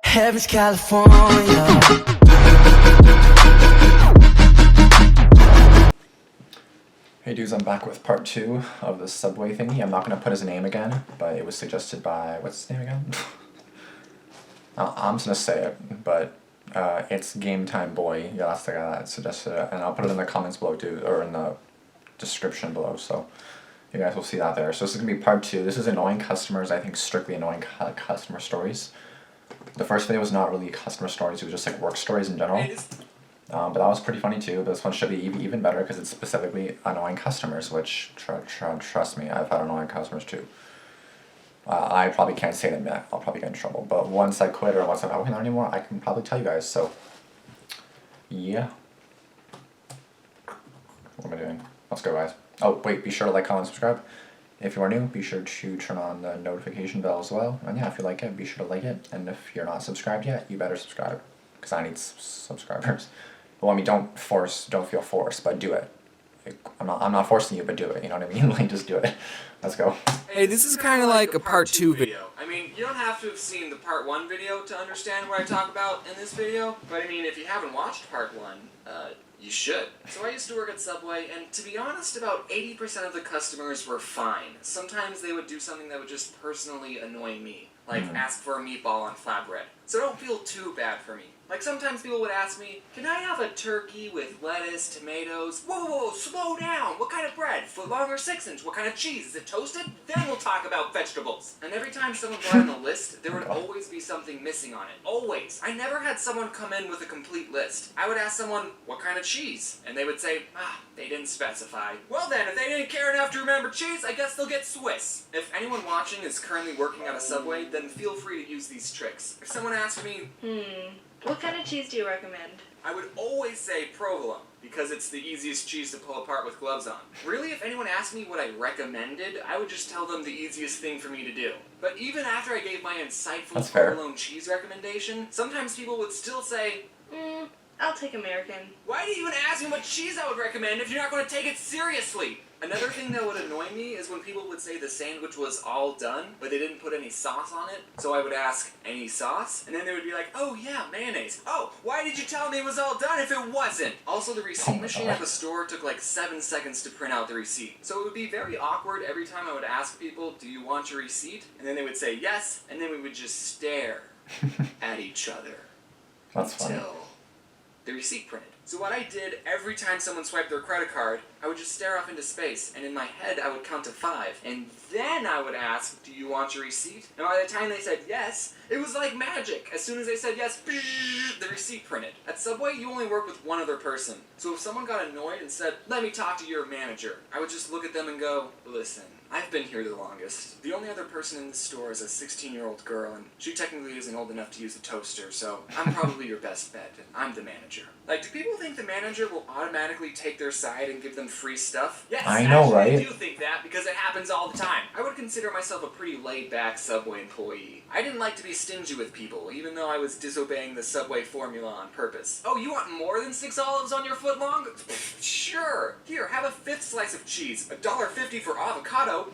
Heaven's California. Hey dudes, I'm back with part 2 of the subway thingy. I'm not going to put his name again, but it was suggested by, what's his name again? I'm just going to say it, but it's Game Time Boy. Yeah, that's the guy that suggested it, and I'll put it in the comments below too, or in the description below, so you guys will see that there. So this is going to be part 2. This is annoying customers, I think strictly annoying customer stories. The first video was not really customer stories, it was just like work stories in general. But that was pretty funny too. But this one should be even better because it's specifically annoying customers, which, trust me, I've had annoying customers too. I probably can't say them yet. I'll probably get in trouble. But once I quit or once I'm not working there anymore, I can probably tell you guys. So, yeah. What am I doing? Let's go, guys. Oh, wait, be sure to like, comment, subscribe. If you are new, be sure to turn on the notification bell as well. And yeah, if you like it, be sure to like it. And if you're not subscribed yet, you better subscribe. Because I need subscribers. Well, I mean, don't feel forced, but do it. Like, I'm not forcing you, but do it, you know what I mean? Like, just do it. Let's go. Hey, this is kind of like a part 2 video. I mean, you don't have to have seen the part 1 video to understand what I talk about in this video, but I mean, if you haven't watched part 1, you should. So I used to work at Subway, and to be honest, about 80% of the customers were fine. Sometimes they would do something that would just personally annoy me, like ask for a meatball on flatbread. So don't feel too bad for me. Like, sometimes people would ask me, can I have a turkey with lettuce, tomatoes? Whoa, slow down! What kind of bread? Footlong or 6-inch? What kind of cheese? Is it toasted? Then we'll talk about vegetables. And every time someone brought in a list, there would always be something missing on it. Always. I never had someone come in with a complete list. I would ask someone, what kind of cheese? And they would say, they didn't specify. Well then, if they didn't care enough to remember cheese, I guess they'll get Swiss. If anyone watching is currently working at a Subway, then feel free to use these tricks. If someone asks me, what kind of cheese do you recommend? I would always say provolone, because it's the easiest cheese to pull apart with gloves on. Really, if anyone asked me what I recommended, I would just tell them the easiest thing for me to do. But even after I gave my insightful provolone cheese recommendation, sometimes people would still say, I'll take American. Why do you even ask me what cheese I would recommend if you're not going to take it seriously? Another thing that would annoy me is when people would say the sandwich was all done, but they didn't put any sauce on it. So I would ask, any sauce? And then they would be like, oh yeah, mayonnaise. Oh, why did you tell me it was all done if it wasn't? Also, the receipt machine at the store took like 7 seconds to print out the receipt. So it would be very awkward every time I would ask people, do you want your receipt? And then they would say yes, and then we would just stare at each other until the receipt printed. So what I did every time someone swiped their credit card, I would just stare off into space, and in my head I would count to 5, and then I would ask, do you want your receipt? And by the time they said yes, it was like magic. As soon as they said yes, the receipt printed. At Subway, you only work with one other person. So if someone got annoyed and said, let me talk to your manager, I would just look at them and go, listen, I've been here the longest. The only other person in the store is a 16-year-old girl, and she technically isn't old enough to use a toaster, so I'm probably your best bet, and I'm the manager. Like, do people think the manager will automatically take their side and give them free stuff? Yes, I know, right? I do think that, because it happens all the time. I would consider myself a pretty laid-back Subway employee. I didn't like to be stingy with people, even though I was disobeying the Subway formula on purpose. Oh, you want more than 6 olives on your footlong? Sure. Here, have a 5th slice of cheese. $1.50 for avocado.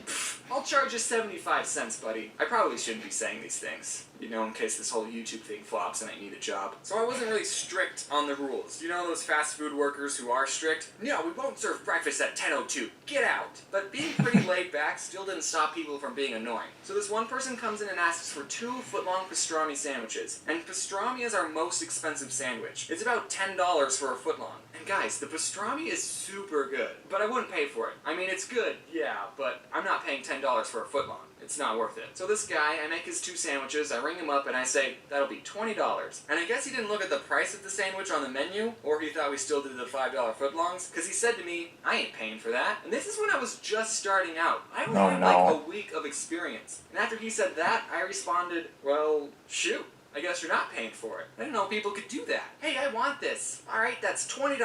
I'll charge you 75 cents, buddy. I probably shouldn't be saying these things, you know, in case this whole YouTube thing flops and I need a job. So I wasn't really strict on the rules. You know those fast food workers who are strict? No, we won't serve breakfast at 10:02. Get out. But being pretty laid back still didn't stop people from being annoying. So this one person comes in and asks for 2 footlong pastrami sandwiches. And pastrami is our most expensive sandwich. It's about $10 for a footlong. And guys, the pastrami is super good, but I wouldn't pay for it. I mean, it's good, yeah, but I'm not paying $10 for a footlong. It's not worth it. So this guy, I make his 2 sandwiches, I ring him up and I say, that'll be $20. And I guess he didn't look at the price of the sandwich on the menu, or he thought we still did the $5 footlongs, because he said to me, I ain't paying for that. And this is when I was just starting out. I only had like a week of experience. And after he said that, I responded, well, shoot. I guess you're not paying for it. I didn't know people could do that. Hey, I want this. Alright, that's $20.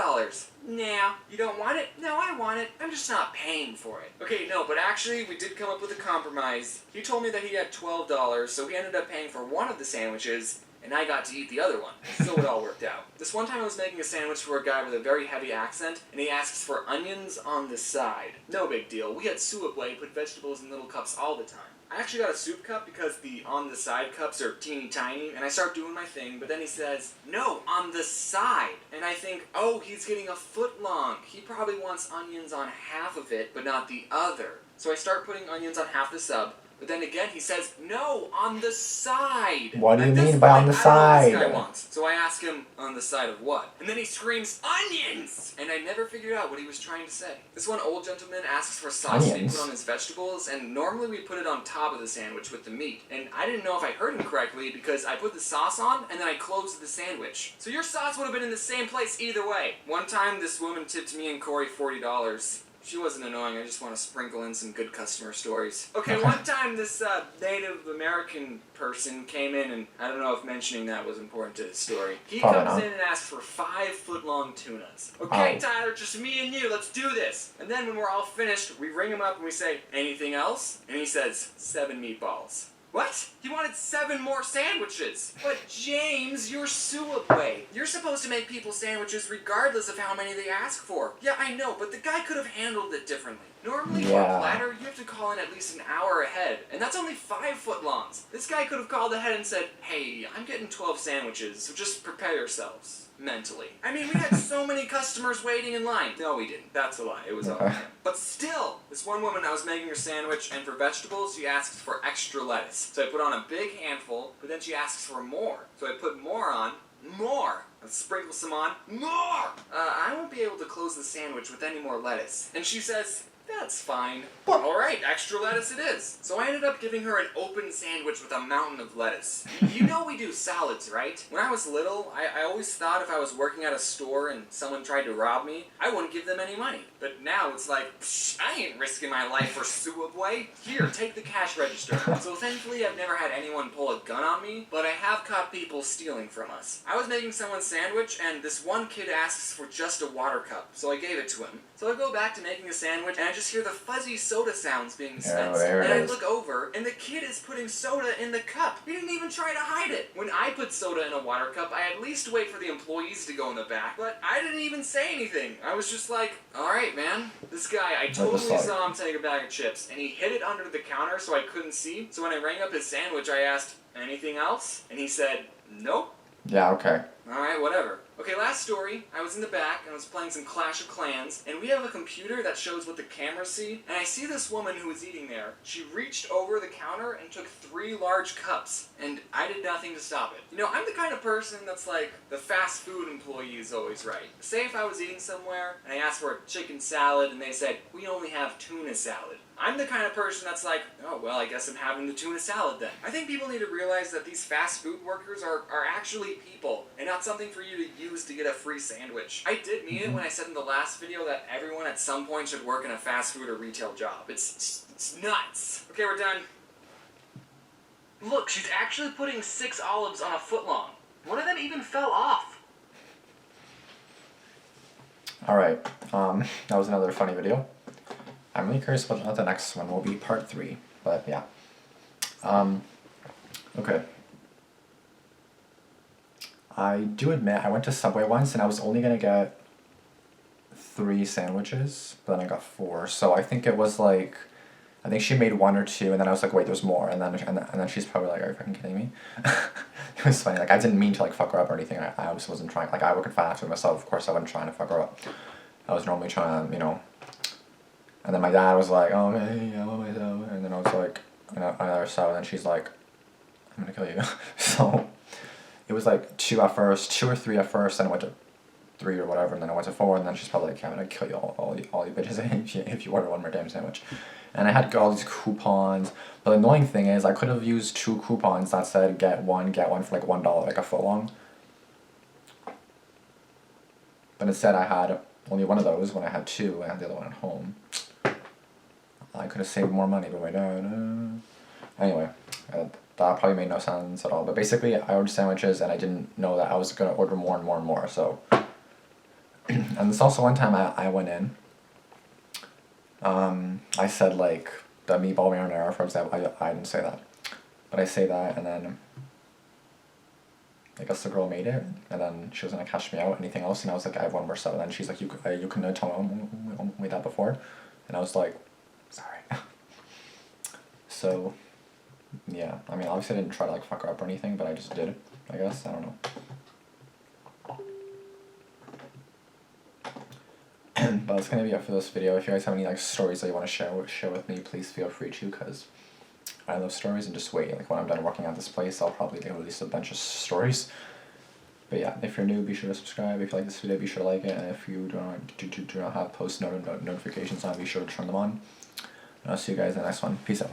Nah, you don't want it? No, I want it. I'm just not paying for it. Okay, no, but actually, we did come up with a compromise. He told me that he had $12, so he ended up paying for one of the sandwiches, and I got to eat the other one. So it all worked out. This one time I was making a sandwich for a guy with a very heavy accent, and he asks for onions on the side. No big deal. We had Suabway put vegetables in little cups all the time. I actually got a soup cup because the on the side cups are teeny tiny, and I start doing my thing, but then he says, no, on the side. And I think, oh, he's getting a foot long. He probably wants onions on half of it, but not the other. So I start putting onions on half the sub, but then again he says, no, on the side. What do you At this mean by on point, the I don't know what this side? guy wants. So I ask him, on the side of what? And then he screams, onions! And I never figured out what he was trying to say. This one old gentleman asks for sauce to be Onions? put on his vegetables, and normally we put it on top of the sandwich with the meat. And I didn't know if I heard him correctly because I put the sauce on and then I closed the sandwich. So your sauce would have been in the same place either way. One time this woman tipped me and Corey $40. She wasn't annoying, I just want to sprinkle in some good customer stories. Okay, one time this Native American person came in, and I don't know if mentioning that was important to his story. He Probably comes not. in and asks for 5-foot-long tunas. Okay, Oh. Tyler, just me and you, let's do this. And then when we're all finished, we ring him up and we say, anything else? And he says, 7 meatballs. What? He wanted 7 more sandwiches. But James, you're Suabway. You're supposed to make people sandwiches regardless of how many they ask for. Yeah, I know, but the guy could have handled it differently. Normally for Yeah. a platter, you have to call in at least an hour ahead, and that's only 5-foot-longs. This guy could have called ahead and said, hey, I'm getting 12 sandwiches, so just prepare yourselves. Mentally. I mean, we had so many customers waiting in line. No, we didn't. That's a lie. It was all Okay. him. But still, this one woman, I was making her sandwich, and for vegetables, she asked for extra lettuce. So I put on a big handful, but then she asks for more. So I put more on. More! Let's sprinkle some on. More! I won't be able to close the sandwich with any more lettuce. And she says, that's fine. What? Alright, extra lettuce it is. So I ended up giving her an open sandwich with a mountain of lettuce. You know we do salads, right? When I was little, I always thought if I was working at a store and someone tried to rob me, I wouldn't give them any money. But now it's like, psh, I ain't risking my life for Suabway. Here, take the cash register. So thankfully I've never had anyone pull a gun on me, but I have caught people stealing from us. I was making someone's sandwich, and this one kid asks for just a water cup, so I gave it to him. So I go back to making the sandwich, and I just hear the fuzzy soda sounds being dispensed. there it And I is. look over, and the kid is putting soda in the cup. He didn't even try to hide it. When I put soda in a water cup, I at least wait for the employees to go in the back, but I didn't even say anything. I was just like, alright, man. This guy, I totally just like- saw him take a bag of chips, and he hid it under the counter so I couldn't see. So when I rang up his sandwich, I asked, anything else? And he said, nope. Yeah, okay. Alright, whatever. Okay, last story. I was in the back, and I was playing some Clash of Clans, and we have a computer that shows what the cameras see, and I see this woman who was eating there. She reached over the counter and took 3 large cups, and I did nothing to stop it. You know, I'm the kind of person that's like, the fast food employee is always right. Say if I was eating somewhere, and I asked for a chicken salad, and they said, we only have tuna salad. I'm the kind of person that's like, oh, well, I guess I'm having the tuna salad then. I think people need to realize that these fast food workers are actually people, and not something for you to use to get a free sandwich. I did mean it when I said in the last video that everyone at some point should work in a fast food or retail job. It's nuts. Okay, we're done. Look, she's actually putting 6 olives on a foot long. One of them even fell off. Alright, that was another funny video. I'm really curious what the next one will be, part 3, but yeah. Okay. I do admit, I went to Subway once and I was only gonna get 3 sandwiches, but then I got 4, so I think it was like, I think she made 1 or 2, and then I was like, wait, there's more, and then she's probably like, are you fucking kidding me? It was funny, like, I didn't mean to, like, fuck her up or anything, I obviously wasn't trying, like, I work in fast food myself, of course I wasn't trying to fuck her up. I was normally trying to, you know, and then my dad was like, oh, hey, I want my salad, and then I was like, I let her salad, and she's like, I'm gonna kill you. So, it was like 2 at first, 2 or 3 at first, then I went to 3 or whatever, and then I went to 4, and then she's probably like, I'm gonna kill you all you bitches if you order one more damn sandwich. And I had all these coupons, but the annoying thing is I could have used 2 coupons that said get one for like $1, like a foot long. But instead I had only one of those when I had 2, I had the other one at home. I could have saved more money, but my dad... Anyway, that probably made no sense at all. But basically, I ordered sandwiches, and I didn't know that I was going to order more and more and more, so... And there's also one time I went in. I said, like, the meatball marinara, for example. I didn't say that. But I say that, and then... I guess the girl made it, and then she was going to cash me out, anything else, and I was like, I have 1 more sub, and then she's like, you couldn't tell me that before, and I was like, sorry. So, yeah, I mean, obviously I didn't try to like fuck her up or anything, but I just did, I guess, I don't know. But that's gonna be it for this video. If you guys have any like stories that you want to share with me, please feel free to, because I love stories, and just wait, like when I'm done working at this place, I'll probably release a bunch of stories. But yeah, if you're new, be sure to subscribe. If you like this video, be sure to like it, and if you do not have post notifications on, be sure to turn them on. And I'll see you guys in the next one. Peace out.